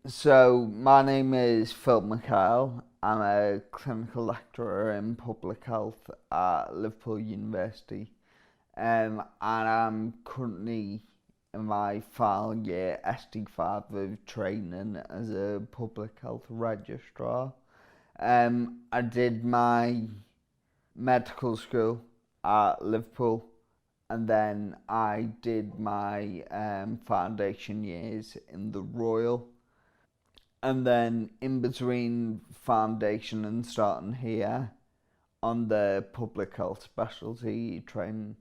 So, my name is Philip McHale. I'm a clinical lecturer in public health at Liverpool University, and I'm currently in my final year SD5 of training as a public health registrar. I did my medical school at Liverpool, and then I did my foundation years in the Royal. And then in between foundation and starting here on the public health specialty training,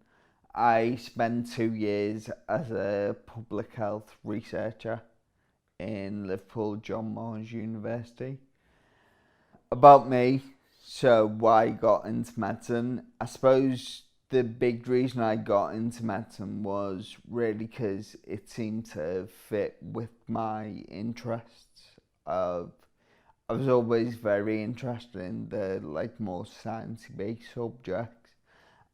I spent 2 years as a public health researcher in Liverpool John Moores University. About me, so why I got into medicine, I suppose the big reason I got into medicine was really because it seemed to fit with my interests of I was always very interested in the more science-based subjects.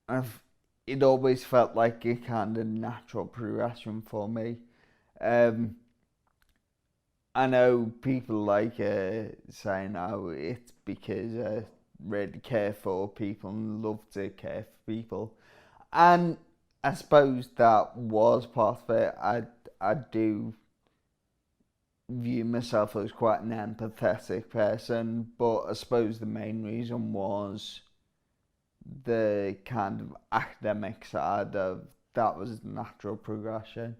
I've It always felt like a kind of natural progression for me. Um, I know people saying, "Oh, it's because I really care for people and love to care for people," and I suppose that was part of it. I do view myself as quite an empathetic person, but I suppose the main reason was the kind of academic side of that was natural progression.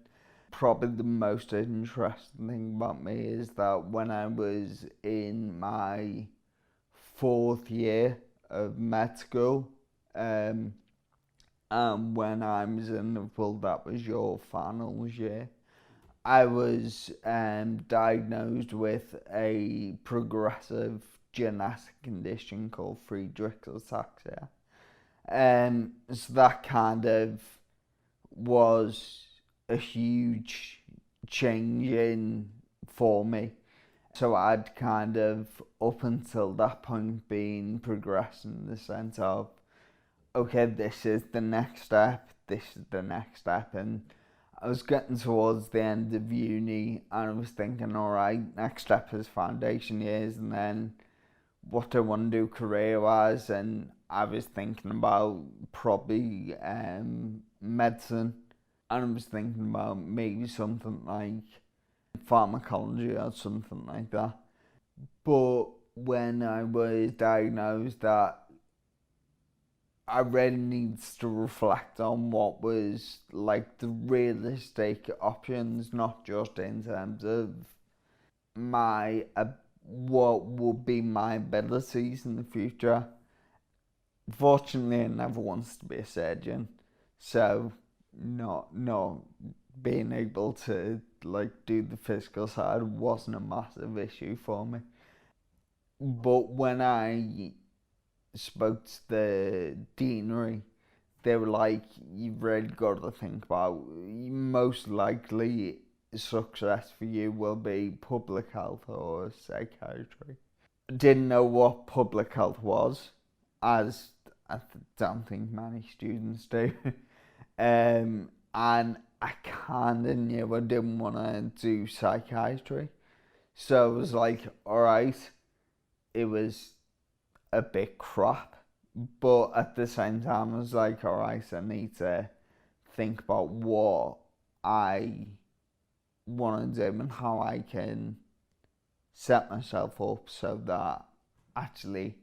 Probably the most interesting thing about me is that when I was in my fourth year of med school, and when I was in Liverpool, that was your finals year. I was diagnosed with a progressive genetic condition called Friedreich's ataxia. So that kind of was a huge change in for me. So I'd kind of, up until that point, been progressing in the sense of, okay, this is the next step, this is the next step, and I was getting towards the end of uni and I was thinking, alright, next step is foundation years, and then what do I want to do career wise, and I was thinking about probably medicine, and I was thinking about maybe something like pharmacology or something like that. But when I was diagnosed, that I really needed to reflect on what was like the realistic options, not just in terms of my what would be my abilities in the future. Fortunately, I never wanted to be a surgeon, so not being able to do the physical side wasn't a massive issue for me. But when I spoke to the deanery, they were like, "You've really got to think about most likely success for you will be public health or psychiatry." Didn't know what public health was, as I don't think many students do. And I kind of knew I didn't want to do psychiatry. So it was like, alright, it was a bit crap. But at the same time, I was like, alright, I need to think about what I want to do and how I can set myself up so that actually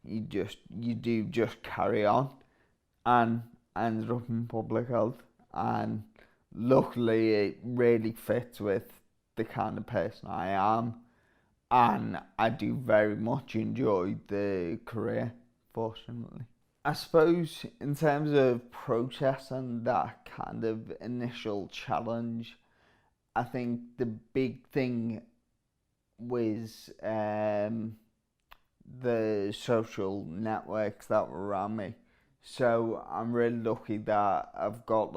you do just carry on. And I ended up in public health, and luckily it really fits with the kind of person I am, and I do very much enjoy the career, fortunately. I suppose in terms of processing that kind of initial challenge, I think the big thing was the social networks that were around me. So I'm really lucky that I've got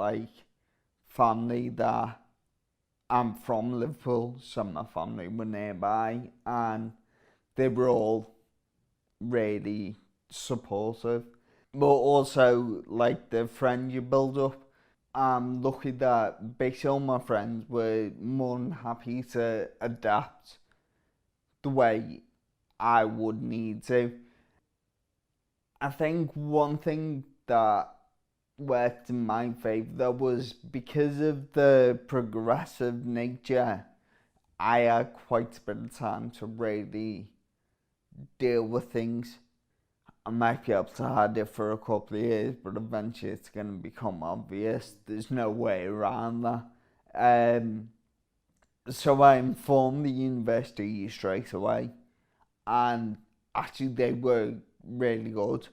family that I'm from Liverpool, some of my family were nearby, and they were all really supportive. But also, like, the friend you build up, I'm lucky that basically all my friends were more than happy to adapt the way I would need to. I think one thing that worked in my favour was because of the progressive nature, I had quite a bit of time to really deal with things. I might be able to hide it for a couple of years, but eventually it's going to become obvious. There's no way around that. So I informed the university straight away, and actually they were really good.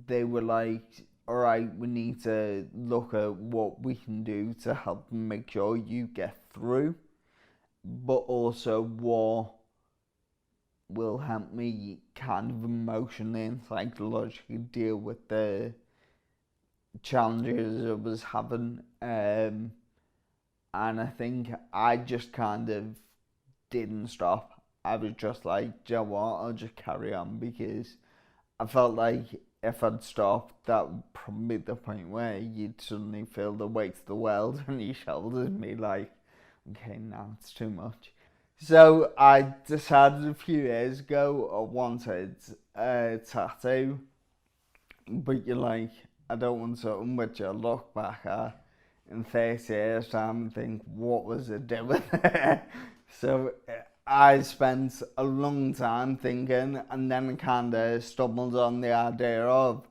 They were like, all right, we need to look at what we can do to help make sure you get through, but also what will help me kind of emotionally and psychologically deal with the challenges I was having. And I think I just kind of didn't stop. I was just like, do you know what, I'll just carry on, because I felt like if I'd stopped, that would probably be the point where you'd suddenly feel the weight of the world on your shoulders and be like, okay, now it's too much. So I decided a few years ago I wanted a tattoo, but you're like, I don't want something which I look back at in 30 years time and think, what was it doing? So I spent a long time thinking, and then kind of stumbled on the idea of,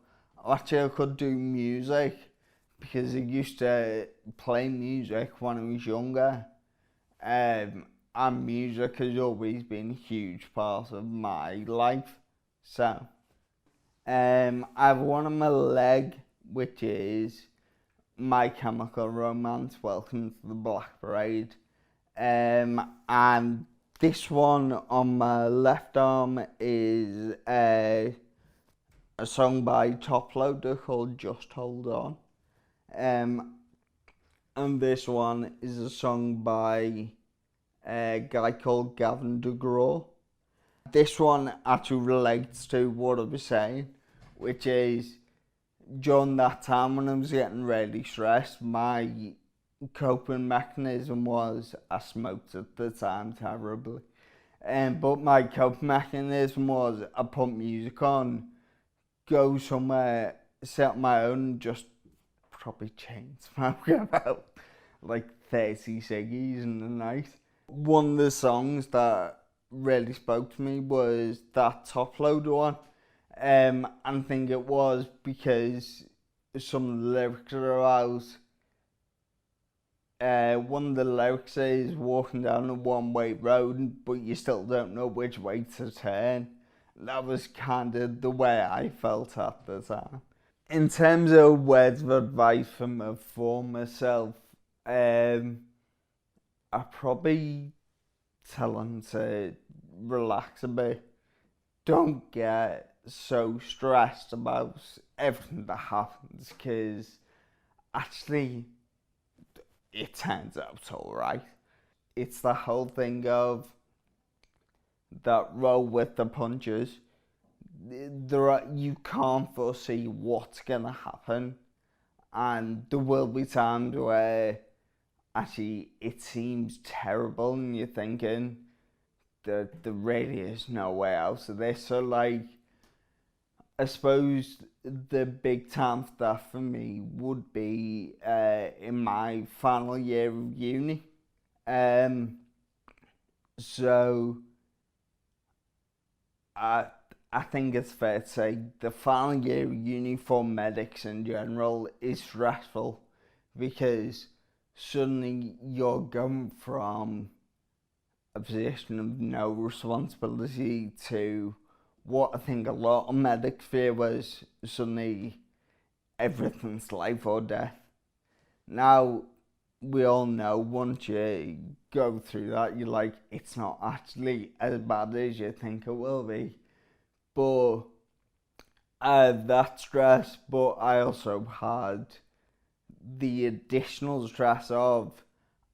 actually I could do music, because I used to play music when I was younger. And music has always been a huge part of my life. So, I have one on my leg, which is My Chemical Romance, Welcome to the Black Parade. And this one on my left arm is a song by Top Loader called Just Hold On. And this one is a song by a guy called Gavin DeGraw. This one actually relates to what I was saying, which is during that time when I was getting really stressed, my coping mechanism was I smoked at the time terribly. But my coping mechanism was I put music on, go somewhere, set up my own, just probably chain smoke about like 30 ciggies in the night. One of the songs that really spoke to me was that Top Loader one. I think it was because some of the lyrics are about. One of the lyrics is walking down a one-way road, but you still don't know which way to turn. That was kind of the way I felt at the time. In terms of words of advice from a former self, I probably tell them to relax a bit. Don't get so stressed about everything that happens, because actually it turns out alright. It's the whole thing of that roll with the punches. You can't foresee what's gonna happen, and there will be times where actually it seems terrible and you're thinking there really is no way out of this. So like, I suppose the big time for that for me would be in my final year of uni. So I think it's fair to say the final year of uni for medics in general is stressful, because suddenly you're going from a position of no responsibility to what I think a lot of medics fear was suddenly everything's life or death. Now, we all know once you go through that, you're like, it's not actually as bad as you think it will be. But I had that stress, but I also had the additional stress of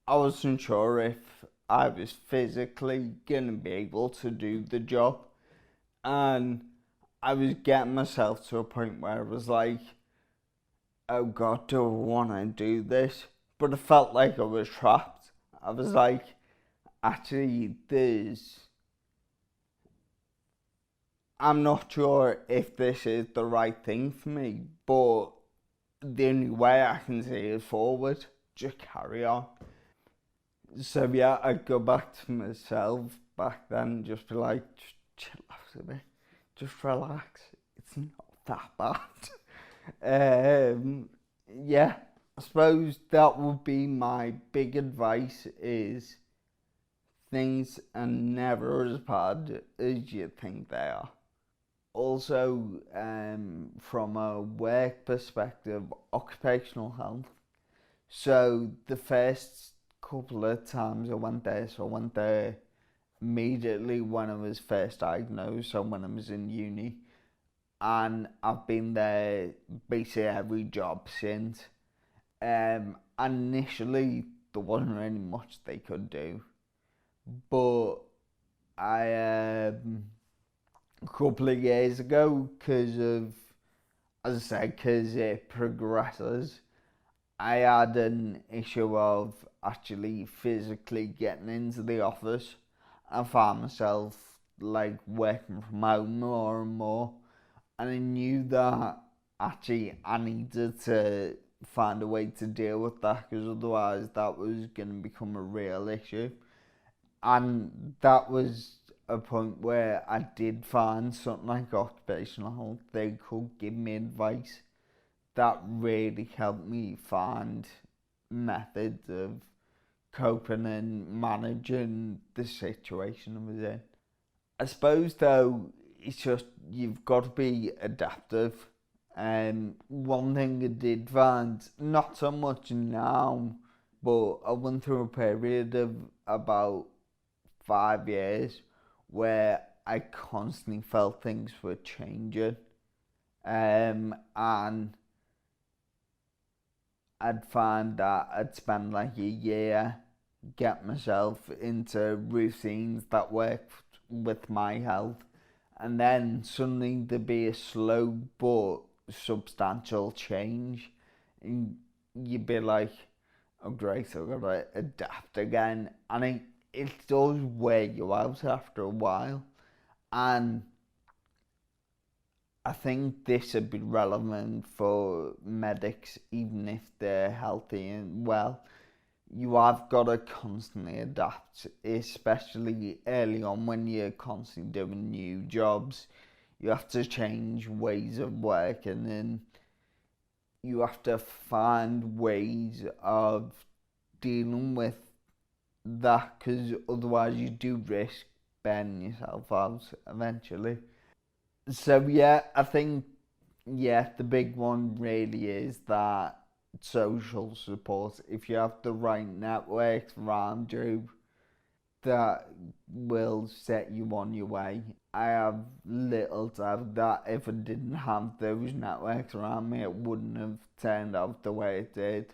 I wasn't sure if I was physically going to be able to do the job. And I was getting myself to a point where I was like, oh God, do I want to do this? But I felt like I was trapped. I was like, actually, I'm not sure if this is the right thing for me, but the only way I can see is forward. Just carry on. So yeah, I'd go back to myself back then, just be like, just chill out a bit, just relax. It's not that bad. Yeah, I suppose that would be my big advice: is things are never as bad as you think they are. Also, from a work perspective, occupational health. So the first couple of times I went there, so I went there immediately when I was first diagnosed, so when I was in uni, and I've been there basically every job since. Initially there wasn't really much they could do, but a couple of years ago, because of, as I said, because it progresses, I had an issue of actually physically getting into the office. I found myself like working from home more and more, and I knew that actually I needed to find a way to deal with that, because otherwise that was going to become a real issue. And that was a point where I did find something like occupational health. They could give me advice that really helped me find methods of coping and managing the situation I was in. I suppose though, it's just you've got to be adaptive. One thing I did find, not so much now, but I went through a period of about 5 years where I constantly felt things were changing. And I'd find that I'd spend like a year get myself into routines that worked with my health, and then suddenly there'd be a slow but substantial change, and you'd be like, "Oh great, I've got to adapt again," and it does wear you out after a while, and I think this would be relevant for medics even if they're healthy and well. You have got to constantly adapt, especially early on when you're constantly doing new jobs. You have to change ways of working, and you have to find ways of dealing with that, because otherwise you do risk burning yourself out eventually. So yeah, I think yeah, the big one really is that social support. If you have the right networks around you, that will set you on your way. I have little doubt that if I didn't have those networks around me, it wouldn't have turned out the way it did.